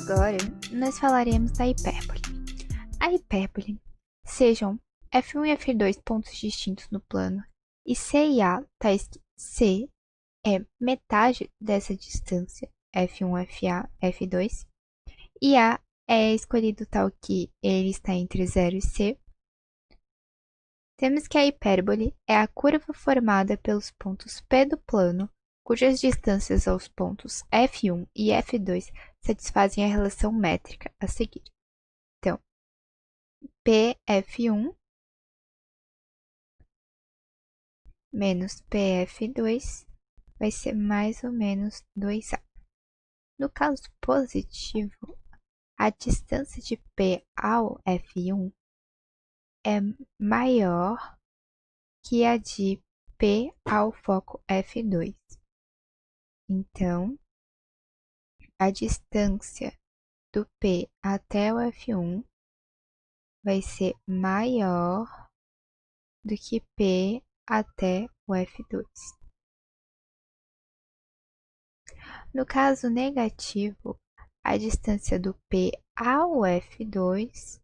Agora, nós falaremos da hipérbole. A hipérbole sejam f1 e f2 pontos distintos no plano, e C e A, tais que C é metade dessa distância, f1, fa, f2, e A é escolhido tal que ele está entre 0 e C. Temos que a hipérbole é a curva formada pelos pontos P do plano, cujas distâncias aos pontos f1 e f2 satisfazem a relação métrica a seguir. Então, PF1 menos PF2 vai ser mais ou menos 2A. No caso positivo, a distância de P ao F1 é maior que a de P ao foco F2. Então, a distância do P até o F1 vai ser maior do que P até o F2. No caso negativo, a distância do P ao F2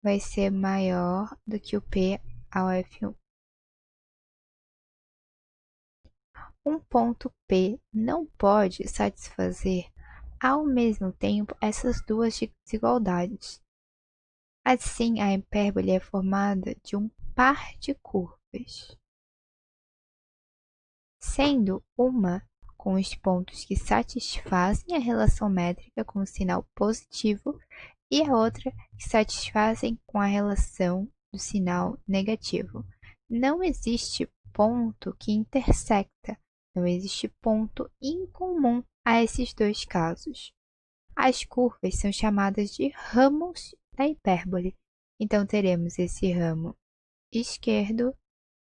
vai ser maior do que o P ao F1. Um ponto P não pode satisfazer ao mesmo tempo essas duas desigualdades. Assim, a hipérbole é formada de um par de curvas, sendo uma com os pontos que satisfazem a relação métrica com o sinal positivo e a outra que satisfazem com a relação do sinal negativo. Não existe ponto que intersecta, não existe ponto incomum a esses dois casos. As curvas são chamadas de ramos da hipérbole. Então, teremos esse ramo esquerdo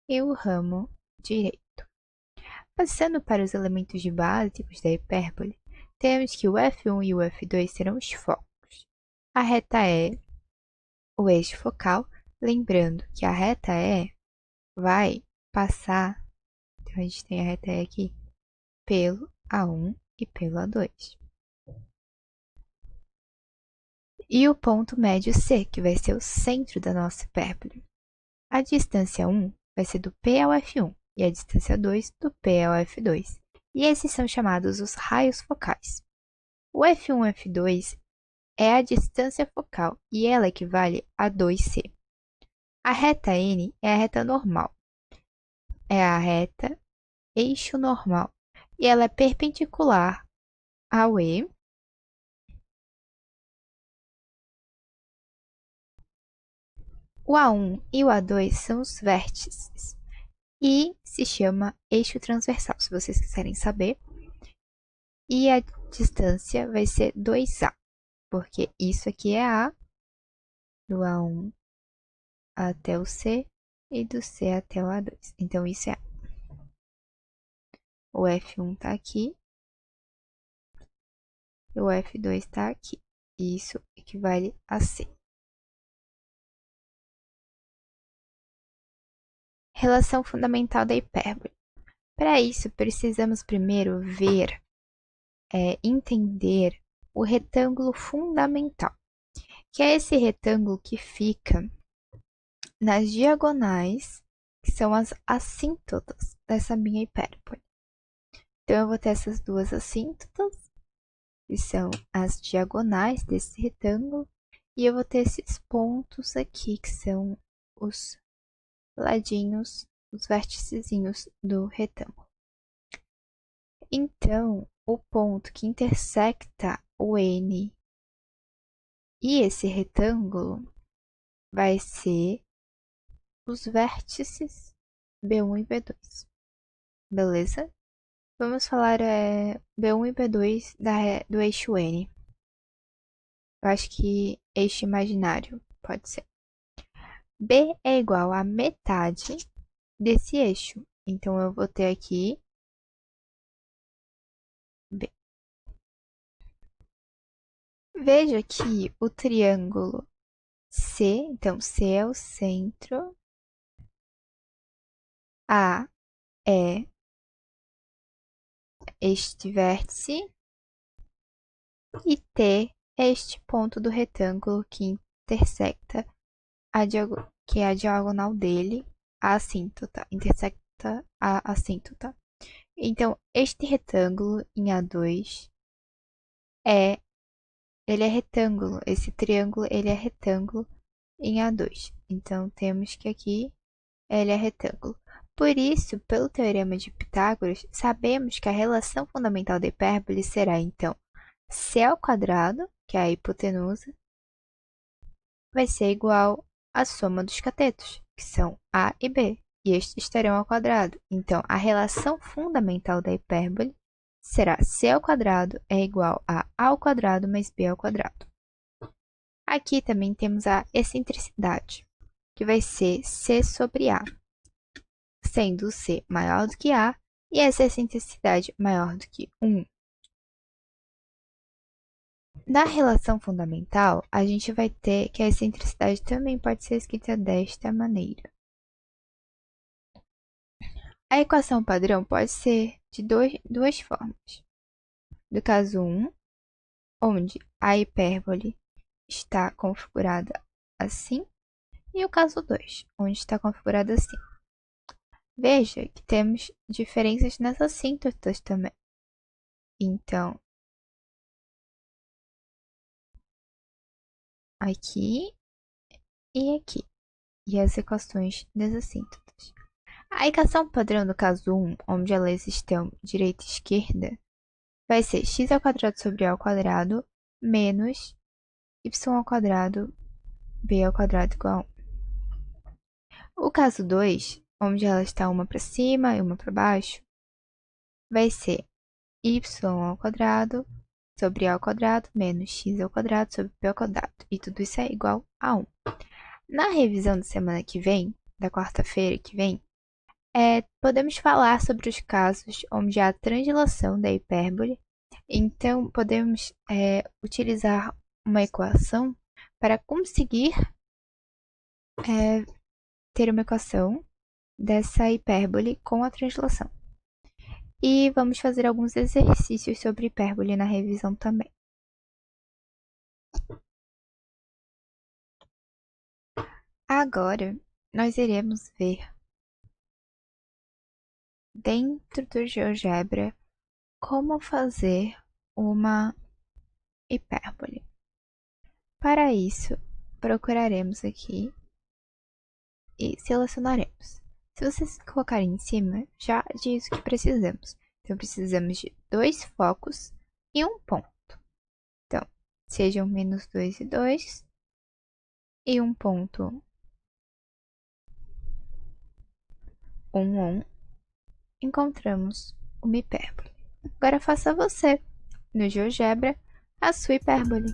e o ramo direito. Passando para os elementos básicos da hipérbole, temos que o f1 e o f2 serão os focos. A reta E, o eixo focal, lembrando que a reta E vai passar, então a gente tem a reta E aqui, pelo A1 e pelo A2. E o ponto médio C, que vai ser o centro da nossa hipérbole. A distância 1 vai ser do P ao F1 e a distância 2 do P ao F2. E esses são chamados os raios focais. O F1 e F2 é a distância focal e ela equivale a 2C. A reta N é a reta normal. É a reta eixo normal e ela é perpendicular ao E. O A1 e o A2 são os vértices e se chama eixo transversal, se vocês quiserem saber. E a distância vai ser 2A, porque isso aqui é A, do A1 até o C e do C até o A2. Então, isso é A. O F1 está aqui e o F2 está aqui. Isso equivale a C. Relação fundamental da hipérbole. Para isso, precisamos primeiro ver, entender o retângulo fundamental, que é esse retângulo que fica nas diagonais, que são as assíntotas dessa minha hipérbole. Então, eu vou ter essas duas assíntotas, que são as diagonais desse retângulo, e eu vou ter esses pontos aqui, que são os ladinhos, os vérticezinhos do retângulo. Então, o ponto que intersecta o N e esse retângulo vai ser os vértices B1 e B2. Beleza? Vamos falar B1 e B2 do eixo N. Eu acho que eixo imaginário pode ser. B é igual a metade desse eixo. Então, eu vou ter aqui B. Veja que o triângulo C, então C é o centro, A é este vértice e T é este ponto do retângulo que intersecta que é a diagonal dele, a assíntota, intersecta a assíntota. Então, este retângulo em A2 ele é retângulo, esse triângulo ele é retângulo em A2. Então, temos que aqui ele é retângulo. Por isso, pelo teorema de Pitágoras, sabemos que a relação fundamental da hipérbole será, então, c ao quadrado, que é a hipotenusa, vai ser igual à soma dos catetos, que são A e B, e estes estarão ao quadrado. Então, a relação fundamental da hipérbole será c ao quadrado é igual a ao quadrado mais b ao quadrado. Aqui também temos a excentricidade, que vai ser c sobre a, sendo c maior do que a e essa excentricidade maior do que 1. Na relação fundamental, a gente vai ter que a excentricidade também pode ser escrita desta maneira. A equação padrão pode ser de duas formas. Do caso 1, onde a hipérbole está configurada assim, e o caso 2, onde está configurada assim. Veja que temos diferenças nas assíntotas também. Então, aqui e aqui, e as equações das assíntotas. A equação padrão do caso 1, onde elas estão direita e esquerda, vai ser x ao quadrado sobre a ao quadrado menos y ao quadrado b ao quadrado igual a 1. O caso 2, onde ela está uma para cima e uma para baixo, vai ser y ao quadrado sobre a ao quadrado menos x ao quadrado sobre b ao quadrado. E tudo isso é igual a 1. Na revisão da semana que vem, da quarta-feira que vem, podemos falar sobre os casos onde há translação da hipérbole. Então, podemos utilizar uma equação para conseguir ter uma equação dessa hipérbole com a translação. E vamos fazer alguns exercícios sobre hipérbole na revisão também. Agora, nós iremos ver, dentro do GeoGebra, como fazer uma hipérbole. Para isso, procuraremos aqui e selecionaremos. Se vocês colocarem em cima, já diz o que precisamos. Então, precisamos de 2 focos e um ponto. Então, sejam menos 2 e 2 e um ponto 1, encontramos uma hipérbole. Agora faça você, no GeoGebra, a sua hipérbole.